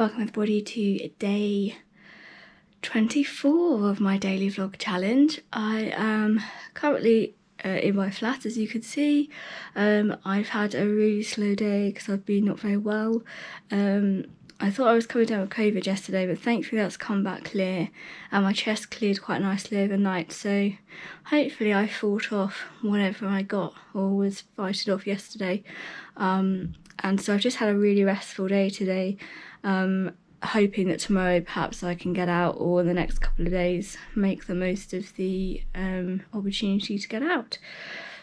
Welcome everybody to day 24 of my daily vlog challenge. I am currently in my flat, as you can see. I've had a really slow day because I've been not very well. I thought I was coming down with COVID yesterday, but thankfully that's come back clear and my chest cleared quite nicely overnight, so hopefully I fought off whatever I got or was fighting off yesterday. And so I've just had a really restful day today, hoping that tomorrow perhaps I can get out, or in the next couple of days make the most of the opportunity to get out.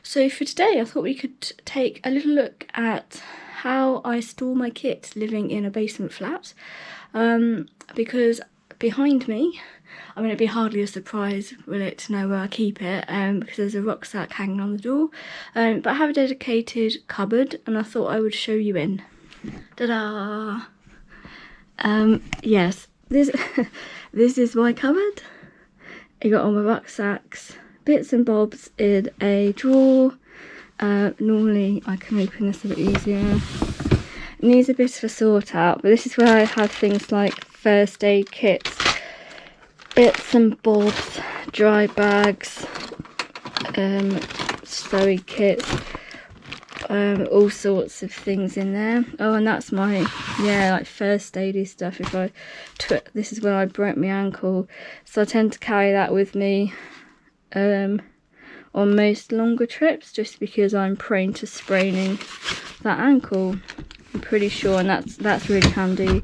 So for today I thought we could take a little look at how I store my kit living in a basement flat, because behind me, I mean, it'd be hardly a surprise, will it, to know where I keep it, because there's a rucksack hanging on the door, but I have a dedicated cupboard and I thought I would show you in. Ta-da! Yes, this is my cupboard. I got all my rucksacks, bits and bobs in a drawer. Normally I can open this a bit easier. It needs a bit of a sort out, but this is where I have things like first aid kits, bits and bobs, dry bags, sewing kits, all sorts of things in there. Oh, and that's my, like first aidy stuff. This is when I broke my ankle, so I tend to carry that with me on most longer trips, just because I'm prone to spraining that ankle, I'm pretty sure, and that's really handy.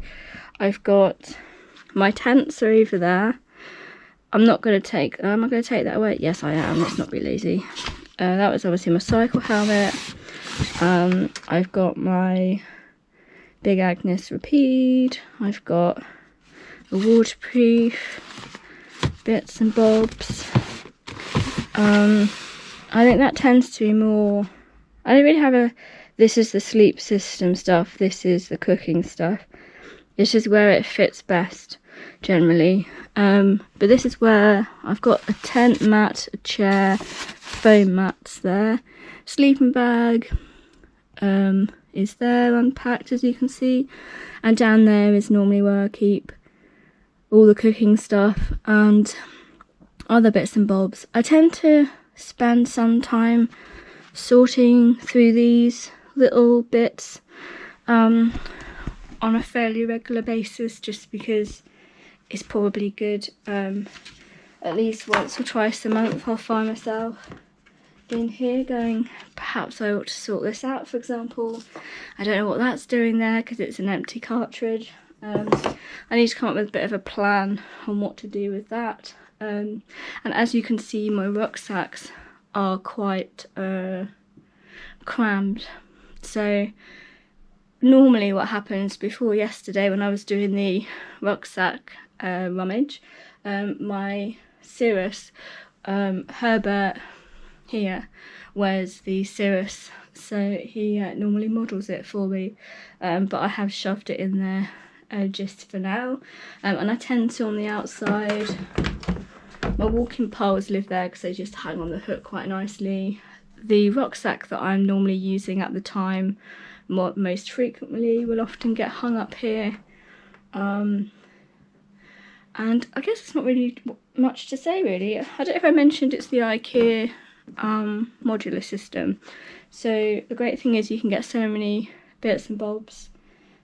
I've got my tents are over there. Am I going to take that away? Yes, I am. Let's not be lazy. That was obviously my cycle helmet. I've got my Big Agnes Rapide. I've got a waterproof, bits and bobs. I think that tends to be more, I don't really have this is the sleep system stuff, this is the cooking stuff. This is where it fits best, generally. But this is where I've got a tent mat, a chair, foam mats there. Sleeping bag is there unpacked, as you can see. And down there is normally where I keep all the cooking stuff and other bits and bobs. I tend to spend some time sorting through these little bits on a fairly regular basis, just because it's probably good. At least once or twice a month I'll find myself in here going, perhaps I ought to sort this out. For example, I don't know what that's doing there because it's an empty cartridge. I need to come up with a bit of a plan on what to do with that. And as you can see, my rucksacks are quite crammed. So normally what happens, before yesterday when I was doing the rucksack rummage, my Cirrus, Herbert here wears the Cirrus, so he normally models it for me, but I have shoved it in there just for now. And I tend to, on the outside, my walking poles live there because they just hang on the hook quite nicely. The rucksack that I'm normally using at the time, most frequently, will often get hung up here. And I guess it's not really much to say, really. I don't know if I mentioned it's the Ikea modular system. So the great thing is you can get so many bits and bobs.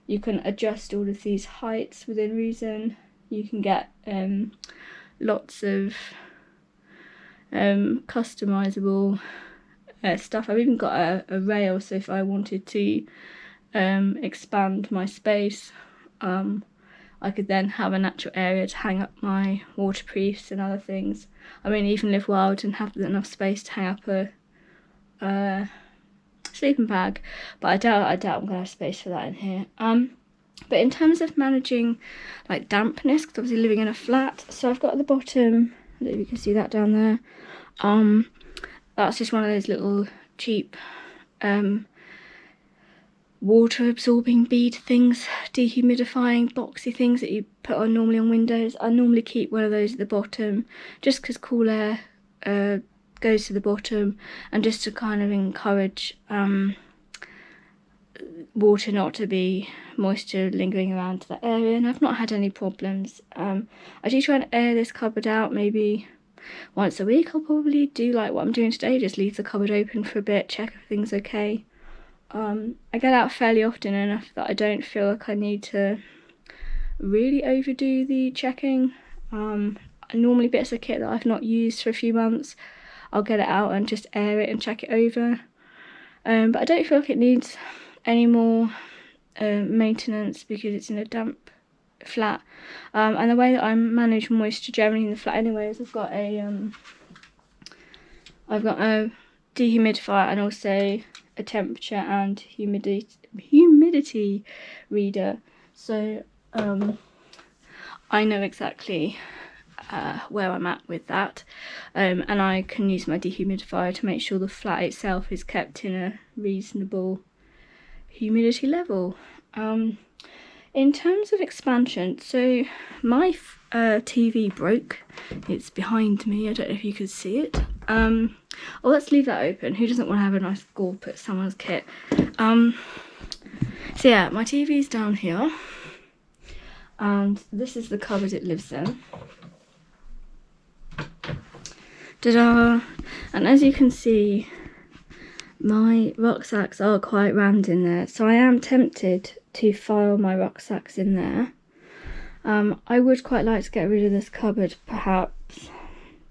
You can adjust all of these heights within reason. You can get lots of customizable stuff. I've even got a rail, so if I wanted to expand my space, I could then have a natural area to hang up my waterproofs and other things. I mean, even live wild and have enough space to hang up a sleeping bag, but I doubt I'm gonna have space for that in here. But in terms of managing like dampness, because obviously living in a flat, so I've got at the bottom, I don't know if you can see that down there, that's just one of those little cheap water absorbing bead things, dehumidifying boxy things that you put on normally on windows. I normally keep one of those at the bottom just because cool air goes to the bottom, and just to kind of encourage water not to be moisture lingering around that area, and I've not had any problems. I do try and air this cupboard out maybe once a week. I'll probably do like what I'm doing today, just leave the cupboard open for a bit, check everything's okay. I get out fairly often enough that I don't feel like I need to really overdo the checking. Normally bits of kit that I've not used for a few months, I'll get it out and just air it and check it over. But I don't feel like it needs any more maintenance because it's in a damp flat. And the way that I manage moisture generally in the flat anyway is I've got a dehumidifier and also a temperature and humidity reader, so I know exactly where I'm at with that, and I can use my dehumidifier to make sure the flat itself is kept in a reasonable humidity level. In terms of expansion, so my TV broke. It's behind me, I don't know if you can see it. Oh, let's leave that open. Who doesn't want to have a nice gulp at someone's kit? So yeah, my TV's down here, and this is the cupboard it lives in. Ta-da! And as you can see, my rucksacks are quite rammed in there, so I am tempted to file my rucksacks in there. I would quite like to get rid of this cupboard perhaps,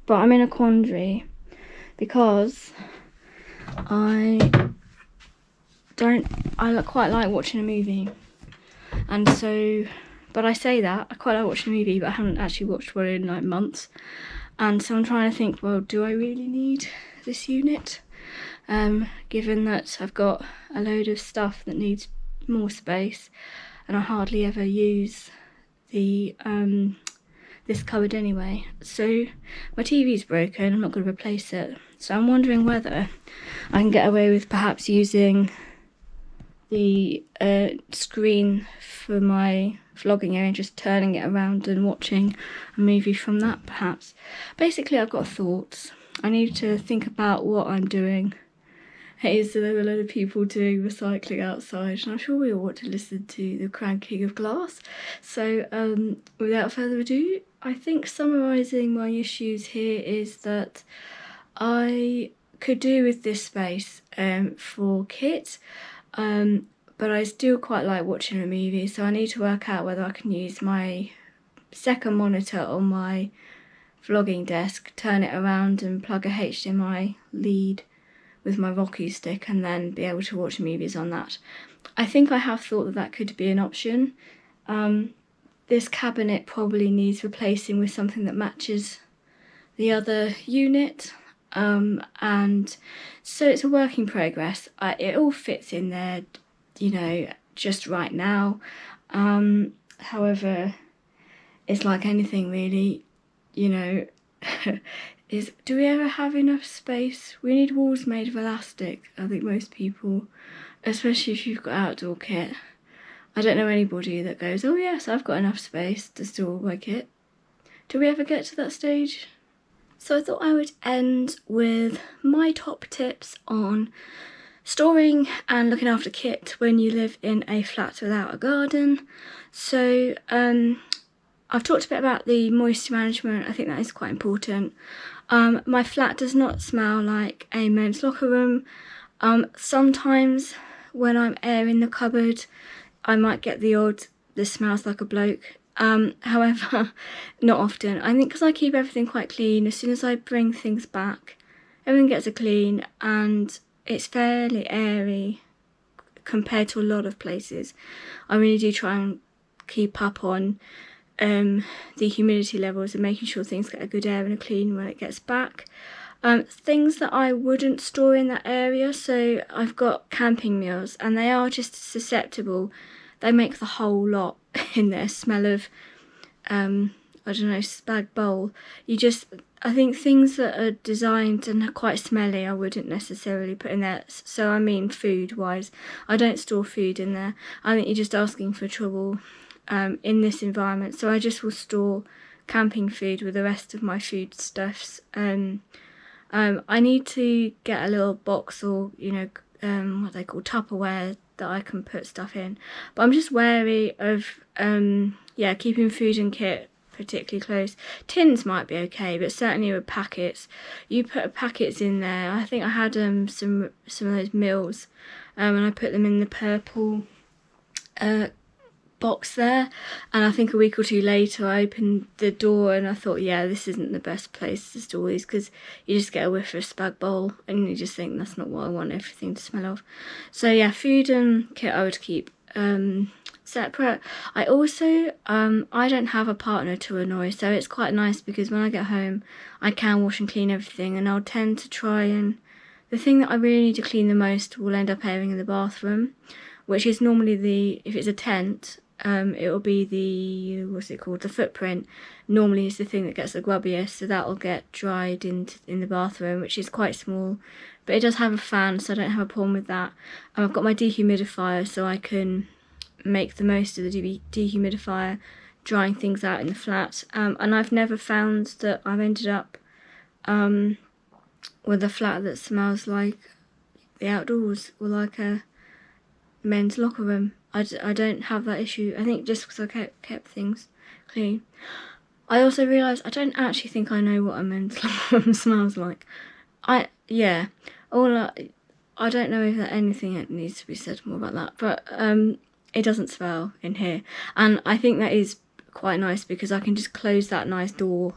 but I'm in a quandary because I quite like watching a movie, and so, but I say that I quite like watching a movie, but I haven't actually watched one in like months, and so I'm trying to think, well, do I really need this unit? Given that I've got a load of stuff that needs more space, and I hardly ever use the this cupboard anyway. So my TV's broken, I'm not going to replace it, so I'm wondering whether I can get away with perhaps using the screen for my vlogging area and just turning it around and watching a movie from that perhaps. Basically, I've got thoughts. I need to think about what I'm doing. There were a lot of people doing recycling outside, and I'm sure we all want to listen to the cranking of glass. So without further ado, I think summarising my issues here is that I could do with this space for kit, but I still quite like watching a movie, so I need to work out whether I can use my second monitor on my vlogging desk, turn it around and plug a HDMI lead with my Roku stick and then be able to watch movies on that. I think I have thought that that could be an option. This cabinet probably needs replacing with something that matches the other unit, and so it's a work in progress. It all fits in there, you know, just right now. However, it's like anything really, you know, do we ever have enough space? We need walls made of elastic, I think most people, especially if you've got outdoor kit. I don't know anybody that goes, oh yes, I've got enough space to store my kit. Do we ever get to that stage? So I thought I would end with my top tips on storing and looking after kit when you live in a flat without a garden. So I've talked a bit about the moisture management. I think that is quite important. My flat does not smell like a men's locker room. Sometimes when I'm airing the cupboard, I might get the odd, this smells like a bloke. However, not often. I think because I keep everything quite clean, as soon as I bring things back, everything gets a clean, and it's fairly airy compared to a lot of places. I really do try and keep up on the humidity levels and making sure things get a good air and a clean when it gets back. Things that I wouldn't store in that area, so I've got camping meals, and they are just susceptible. They make the whole lot in there smell of, I don't know, spag bowl. I think things that are designed and are quite smelly I wouldn't necessarily put in there. So I mean food wise, I don't store food in there. I think you're just asking for trouble in this environment. So I just will store camping food with the rest of my foodstuffs. I need to get a little box, or you know, what they call Tupperware, that I can put stuff in. But I'm just wary of yeah, keeping food and kit particularly close. Tins might be okay, but certainly with packets, you put packets in there. I think I had some of those meals, and I put them in the purple box there, and I think a week or two later I opened the door and I thought, yeah, this isn't the best place to store these, because you just get a whiff of spag bowl and you just think that's not what I want everything to smell of. So yeah, food and kit I would keep separate. I also I don't have a partner to annoy, so it's quite nice because when I get home I can wash and clean everything, and I'll tend to try, and the thing that I really need to clean the most will end up airing in the bathroom, which is normally if it's a tent, it will be the footprint. Normally is the thing that gets the grubbiest, so that will get dried in the bathroom, which is quite small, but it does have a fan, so I don't have a problem with that. I've got my dehumidifier, so I can make the most of the dehumidifier, drying things out in the flat. And I've never found that I've ended up with a flat that smells like the outdoors or like a men's locker room. I don't have that issue, I think just because I kept things clean. I also realised I don't actually think I know what a men's locker room smells like. I don't know if there's anything that needs to be said more about that, but it doesn't smell in here, and I think that is quite nice because I can just close that nice door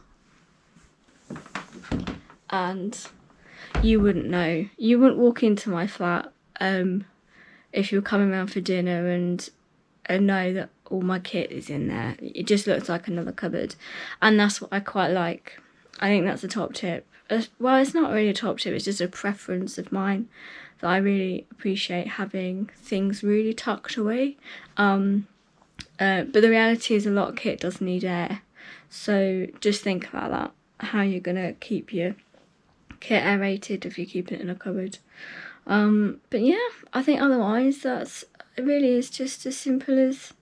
and you wouldn't know. You wouldn't walk into my flat if you're coming around for dinner and know that all my kit is in there. It just looks like another cupboard, and that's what I quite like. I think that's a top tip. Well, it's not really a top tip, it's just a preference of mine, that I really appreciate having things really tucked away. But the reality is a lot of kit does need air, so just think about that, how you're gonna keep your kit aerated if you keep it in a cupboard. But yeah, I think otherwise it really is just as simple as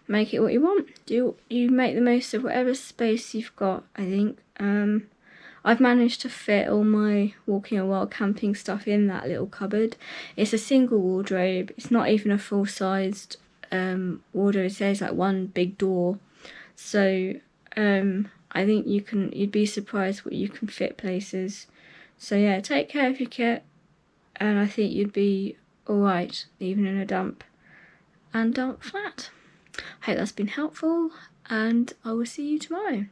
make it what you want. You make the most of whatever space you've got, I think. I've managed to fit all my walking and wild camping stuff in that little cupboard. It's a single wardrobe. It's not even a full-sized wardrobe. It says like one big door. So I think you'd be surprised what you can fit places. So yeah, take care of your kit, and I think you'd be alright even in a damp flat. I hope that's been helpful, and I will see you tomorrow.